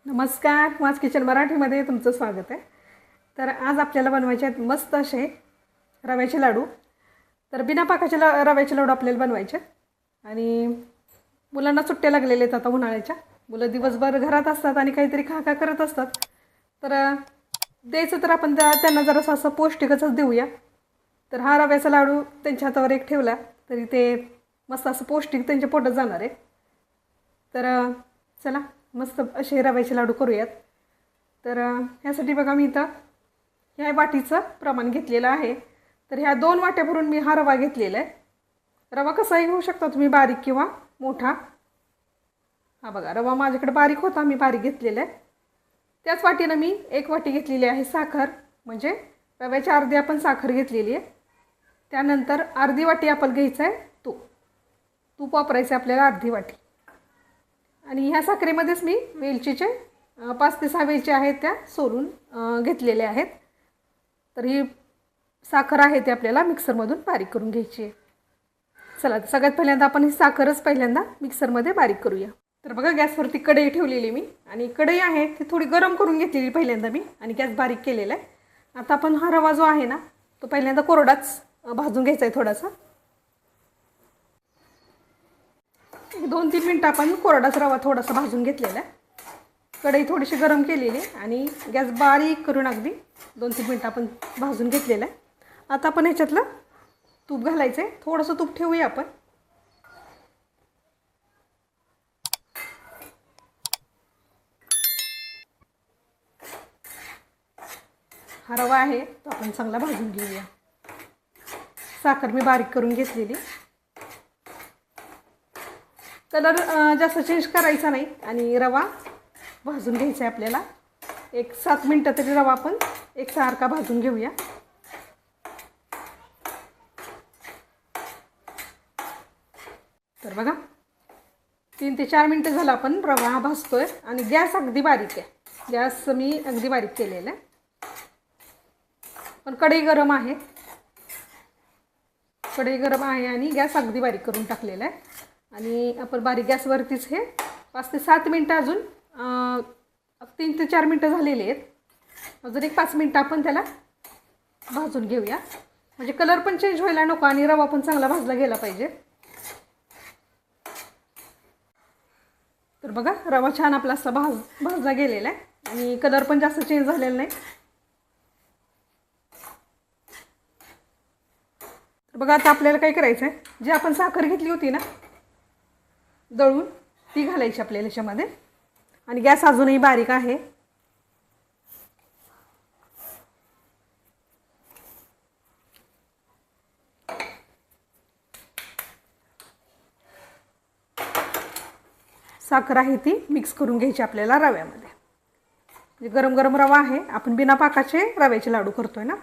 नमस्कार, माझ किचन मराठीमध्ये तुमचं स्वागत आहे। तर आज आपल्याला बनवायचे आहेत मस्त असे रव्याचे लाडू। तर बिना पाकाचे रव्याचे लाडू आपल्याला बनवायचे आणि मुलांना सुट्ट्या लागलेल्या आहेत आता उन्हाळ्याच्या। मुलं दिवसभर घरात असतात आणि काहीतरी खा करत असतात। तर द्यायचं तर आपण त्यांना जरासं असं पौष्टिकच देऊया। तर हा रव्याचा लाडू त्यांच्या हातावर एक ठेवला तरी ते मस्त असं पौष्टिक त्यांच्या पोटात जाणार आहे। तर चला मस्त असे रव्याचे लाडू करूयात। तर ह्यासाठी बघा मी इथं ह्या वाटीचं प्रमाण घेतलेलं आहे। तर ह्या 2 वाट्या भरून मी हा रवा घेतलेला आहे। रवा कसाही घेऊ शकता तुम्ही, बारीक किंवा मोठा। हा बघा रवा माझ्याकडे बारीक होता, मी बारीक घेतलेला आहे। त्याच वाटीनं मी 1 वाटी घेतलेली आहे साखर, म्हणजे रव्याच्या अर्धी आपण साखर घेतलेली आहे। त्यानंतर अर्धी वाटी आपण घ्यायचं आहे तूप वापरायचं आपल्याला अर्धी वाटी। आणि ह्या साखरेमध्येच मी वेलचीचे 5 ते 6 वेलची आहेत त्या सोलून घेतलेल्या आहेत। तर ही साखर आहे ते आपल्याला मिक्सरमधून बारीक करून घ्यायची आहे। चला सगळ्यात पहिल्यांदा आपण ही साखरच पहिल्यांदा मिक्सरमध्ये बारीक करूया। तर बघा गॅसवरती कढई ठेवलेली मी आणि कढई आहे ती थोडी गरम करून घेतलेली पहिल्यांदा मी आणि गॅस बारीक केलेला आहे। आता आपण हा रवा जो आहे ना तो पहिल्यांदा कोरडाच भाजून घ्यायचा आहे थोडासा। 2-3 मिनिटं आपण कोरडाच रवा थोडासा भाजून घेतलेला आहे। कढई थोडीशी गरम केलेली आणि गॅस बारीक करून अगदी 2-3 मिनिटं आपण भाजून घेतलेला आहे। आता आपण ह्याच्यातलं तूप घालायचं आहे, थोडंसं तूप ठेवूया आपण। हा रवा आहे तो आपण चांगला भाजून घेऊया। साखर मी बारीक करून घेतलेली। कलर जास्त चेंज करायचा नाही आणि रवा भाजून घ्यायचा आहे आपल्याला। 7 मिनिटं तरी रवा आपण एकसारखा भाजून घेऊया। तर बघा 3 ते 4 मिनिटं झालं आपण रवा भाजतोय आणि गॅस अगदी बारीक आहे। गॅस मी अगदी बारीक केलेला आहे, पण कढई गरम आहे। कढई गरम आहे आणि गॅस अगदी बारीक करून टाकलेला आहे आणि आपण बारीक गॅसवरतीच हे 5 ते 7 मिनिटं अजून 3 ते 4 मिनिटं झालेली आहेत। अजून एक 5 मिनिटं आपण त्याला भाजून घेऊया, म्हणजे कलर पण चेंज व्हायला नको आणि रवा पण चांगला भाजला गेला पाहिजे। तर बघा रवा छान आपला असा भाजला गेलेला आहे आणि कलर पण जास्त चेंज झालेला नाही। तर बघा आता आपल्याला काय करायचं आहे, जी आपण साखर घेतली होती ना दळून ती घालायची आपल्याला याच्यामध्ये आणि गॅस अजूनही बारीक आहे। साखर आहे ती मिक्स करून घ्यायची आपल्याला रव्यामध्ये। म्हणजे गरम गरम रवा आहे, आपण बिना पाकाचे रव्याचे लाडू करतोय ना।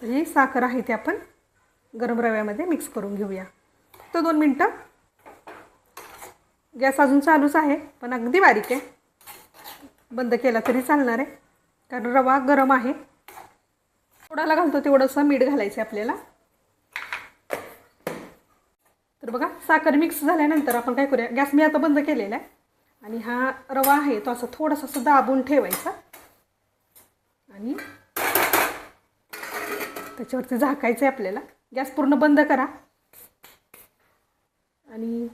तर ही साखर आहे ती आपण गरम रव्यामध्ये मिक्स करून घेऊया। फक्त 2 मिनिटं। गॅस अजून चालूच आहे पण अगदी बारीक आहे, बंद केला तरी चालणार आहे कारण रवा गरम आहे। थोडाला घालतो तेवढंसं मीठ घालायचं आहे आपल्याला। तर बघा साखर मिक्स झाल्यानंतर आपण काय करूया, गॅस मी आता बंद केलेला आहे आणि हा रवा आहे तो असं थोडासा असं दाबून ठेवायचा आणि त्याच्यावरती झाकायचं आहे आपल्याला। गॅस पूर्ण बंद करा आणि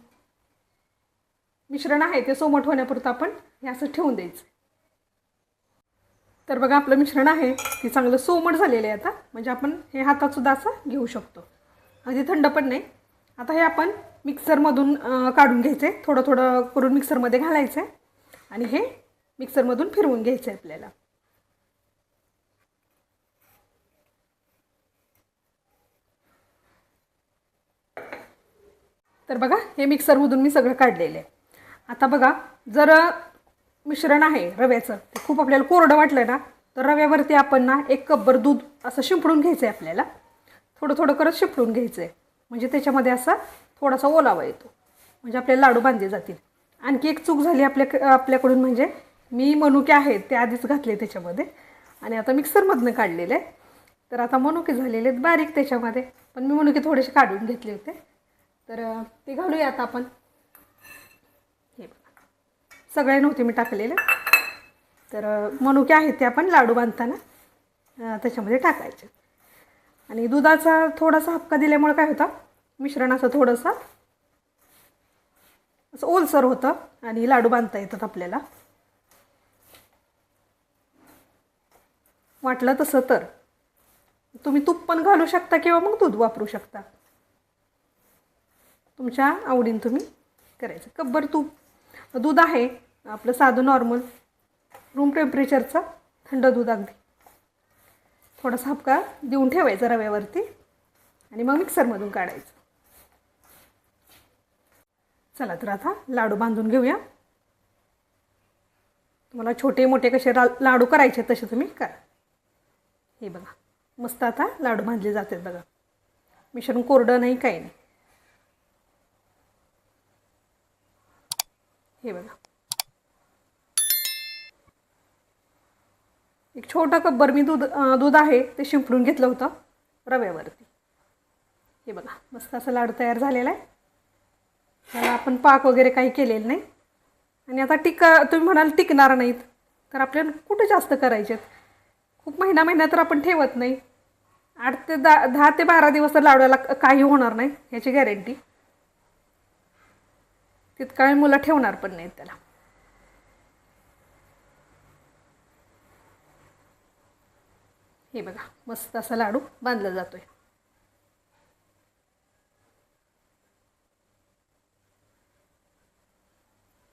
मिश्रण आहे ते सोमट होण्यापुरतं आपण हे असं ठेवून द्यायचं। तर बघा आपलं मिश्रण आहे ते चांगलं सोमट झालेलं आहे आता, म्हणजे आपण हे हातात सुद्धा असं घेऊ शकतो, अगदी थंड पण नाही। आता हे आपण मिक्सरमधून काढून घ्यायचं आहे, थोडं थोडं करून मिक्सरमध्ये घालायचं आहे आणि हे मिक्सरमधून फिरवून घ्यायचं आहे आपल्याला। तर बघा हे मिक्सरमधून मी सगळं काढलेलं आहे। आता बघा जर मिश्रण आहे रव्याचं ते खूप आपल्याला कोरडं वाटलं ना तर रव्यावरती आपण ना 1 कपभर दूध असं शिंपडून घ्यायचं आहे आपल्याला। थोडं थोडं करत शिंपडून घ्यायचं आहे, म्हणजे त्याच्यामध्ये असा थोडासा ओलावा येतो, म्हणजे आपले लाडू बांधले जातील। आणखी एक चूक झाली आपल्याकडून, म्हणजे मी मनुके आहेत ते आधीच घातले त्याच्यामध्ये आणि आता मिक्सरमधनं काढलेले आहे। तर आता मनुके झालेले आहेत बारीक त्याच्यामध्ये, पण मी मनुके थोडेसे काढून घेतले होते। तर ते घालूया आता आपण। हे बघा सगळे नव्हते मी टाकलेले। तर मनुके आहेत ते आपण लाडू बांधताना त्याच्यामध्ये टाकायचे. आणि दुधाचा थोडासा हबका दिल्यामुळे काय होतं, मिश्रण असं थोडंसं असं ओलसर होतं आणि लाडू बांधता येतात आपल्याला. वाटलं तसं तर तुम्ही तूप पण घालू शकता किंवा मग दूध वापरू शकता, तुमच्या आवडीने तुम्ही करायचं. कब्बर दूध आहे आपलं साधं नॉर्मल रूम टेम्परेचरचं थंड दूध, अगदी थोडासा हबका देऊन ठेवायचा रव्यावरती आणि मग मिक्सरमधून काढायचं. चला तर आता लाडू बांधून घेऊया. तुम्हाला छोटे मोठे कसे लाडू करायचे तसे तुम्ही करा. हे बघा मस्त आता लाडू बांधले जातात बघा, मिश्रण कोरडं नाही काही नाही. हे बघा एक छोटा कब्बर मी दूध आहे ते शिंपडून घेतलं होतं रव्यावरती. हे बघा मस्त असं लाडू तयार झालेला आहे. त्याला आपण पाक वगैरे काही केलेलं नाही. आणि आता तुम्ही म्हणाल टिकणार नाहीत, तर आपल्याला कुठे जास्त करायचे आहेत, खूप महिना तर आपण ठेवत नाही. 10 ते 12 दिवस तर लाडूला काही होणार नाही ह्याची गॅरंटी. तितका वेळ मुलं ठेवणार पण नाहीत त्याला. हे बघा मस्त असा लाडू बांधला जातोय.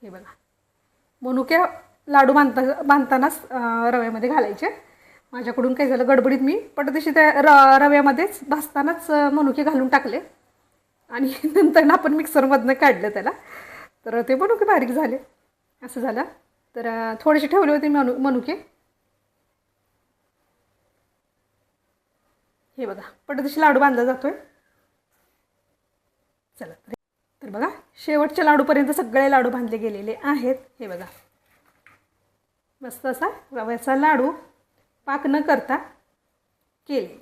हे बघा मनुके लाडू बांधतानाच रव्यामध्ये घालायचे. माझ्याकडून काय झालं, गडबडीत मी पटदिशी त्या रव्यामध्येच भाजतानाच मनुके घालून टाकले आणि नंतर आपण मिक्सरमधनं काढलं त्याला, तर ते मनुके बारीक झाले. असं झालं. तर थोडेसे ठेवले होते मनुके. हे बघा पटदिशी लाडू बांधला जातोय. चला तर बघा शेवटच्या लाडूपर्यंत सगळे लाडू बांधले गेलेले आहेत. हे बघा मस्त असा रव्याचा लाडू पाक न करता केले.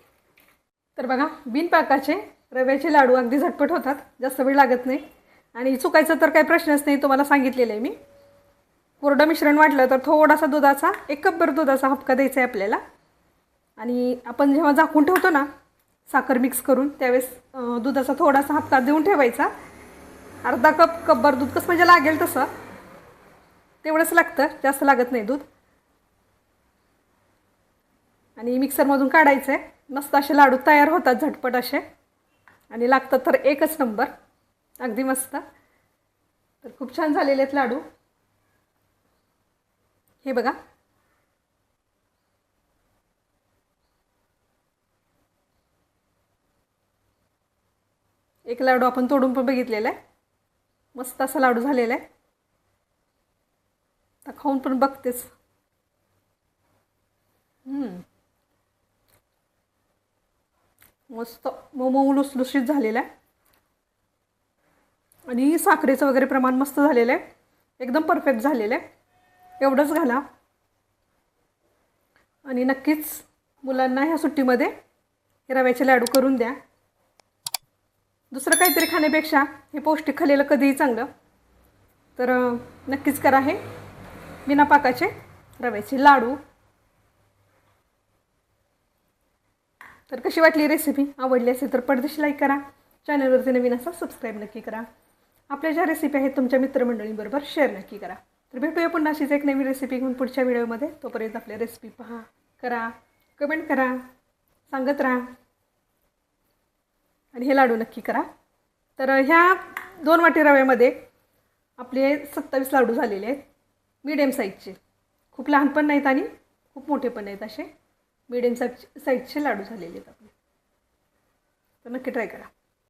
तर बघा बिनपाकाचे रव्याचे लाडू अगदी झटपट होतात, जास्त वेळ लागत नाही आणि चुकायचं तर काही प्रश्नच नाही. तुम्हाला सांगितलेलं आहे मी. कोरडं मिश्रण वाटलं तर थोडासा दुधाचा 1 कपभर दुधाचा हबका द्यायचा आहे आपल्याला. आणि आपण जेव्हा झाकून ठेवतो ना साखर मिक्स करून, त्यावेळेस दुधाचा थोडासा हबका देऊन ठेवायचा. अर्धा कपभर दूध कसं म्हणजे लागेल तसं तेवढंच लागतं, जास्त लागत नाही दूध. आणि मिक्सरमधून काढायचं आहे. मस्त असे लाडू तयार होतात झटपट असे आणि लागतात तर एकच नंबर, अगदी मस्त. तर खूप छान झालेले आहेत लाडू. हे बघा एक लाडू आपण तोडून पण बघितलेला आहे. मस्त असा लाडू झालेला आहे. आता खाऊन पण बघतेच. मस्त मऊ लुसलुशीत झालेला आहे आणि साखरेचं वगैरे प्रमाण मस्त झालेलं आहे, एकदम परफेक्ट झालेलं आहे. एवढंच घाला आणि नक्कीच मुलांना ह्या सुट्टीमध्ये रव्याचे लाडू करून द्या. दुसरं काहीतरी खाण्यापेक्षा हे पौष्टिक खाल्लेलं कधीही चांगलं. तर नक्कीच करा हे बिना पाकाचे रव्याचे लाडू. तर कशी वाटली रेसिपी, आवडली असेल तर पटदिशी लाईक करा. चॅनलवरती नवीन असा सबस्क्राईब नक्की करा. आपल्या ज्या रेसिपी आहेत तुमच्या मित्रमंडळींबरोबर शेअर नक्की करा. तर भेटूया पुन्हा अशीच एक नवीन रेसिपी घेऊन पुढच्या व्हिडिओमध्ये. तोपर्यंत आपल्या रेसिपी पहा, करा, कमेंट करा, सांगत राहा आणि हे लाडू नक्की करा. तर ह्या 2 वाटी रव्यामध्ये आपले 27 लाडू झालेले आहेत, मीडियम साईजचे. खूप लहान पण नाहीत आणि खूप मोठे पण नाहीत, असे मीडियम साईजचे लाडू झालेले आहेत आपले. तर नक्की ट्राय करा.